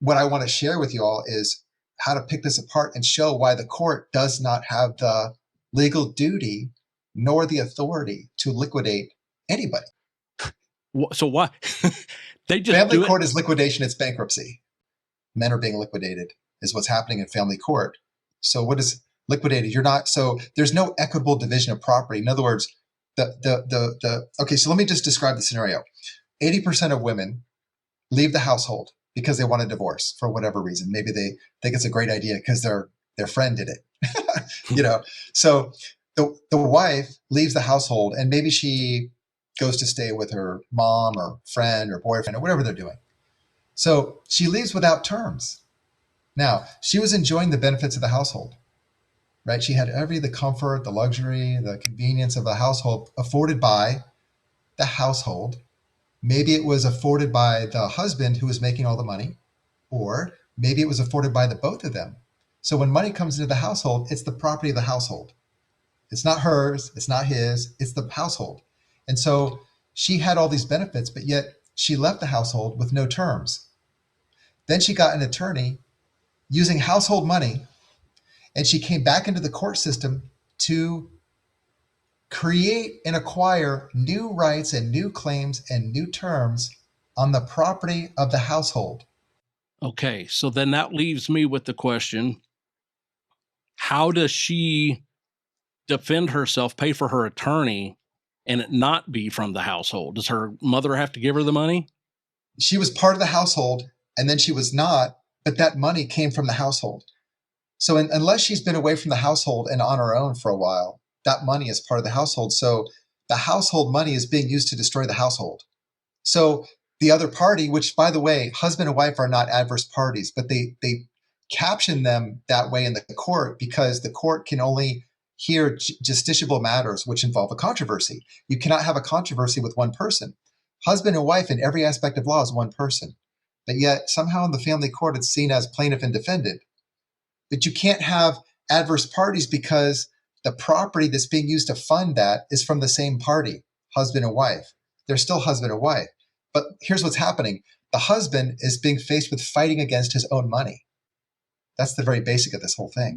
what I want to share with you all is how to pick this apart and show why the court does not have the legal duty nor the authority to liquidate anybody. So why? They just Family do it. court is liquidation, it's bankruptcy. Men are being liquidated is what's happening in family court. So what is liquidated? You're not, so there's no equitable division of property. In other words, okay, so let me just describe the scenario. 80% of women leave the household because they want a divorce for whatever reason. Maybe they think it's a great idea because their friend did it. You know, so the wife leaves the household and maybe she goes to stay with her mom or friend or boyfriend or whatever they're doing. So she leaves without terms. Now, she was enjoying the benefits of the household, right? She had the comfort, the luxury, the convenience of the household afforded by the household. Maybe it was afforded by the husband who was making all the money, or maybe it was afforded by the both of them. So when money comes into the household, it's the property of the household. It's not hers, it's not his, it's the household. And so she had all these benefits, but yet she left the household with no terms. Then she got an attorney using household money, and she came back into the court system to create and acquire new rights and new claims and new terms on the property of the household. Okay, so then that leaves me with the question, how does she defend herself, pay for her attorney, and it not be from the household? Does her mother have to give her the money? She was part of the household, and then she was not, but that money came from the household. So unless she's been away from the household and on her own for a while, that money is part of the household. So the household money is being used to destroy the household. So the other party, which by the way, husband and wife are not adverse parties, but they caption them that way in the court because the court can only hear justiciable matters which involve a controversy. You cannot have a controversy with one person. Husband and wife in every aspect of law is one person. But yet somehow in the family court, it's seen as plaintiff and defendant. But you can't have adverse parties because the property that's being used to fund that is from the same party, husband and wife. They're still husband and wife. But here's what's happening. The husband is being faced with fighting against his own money. That's the very basic of this whole thing.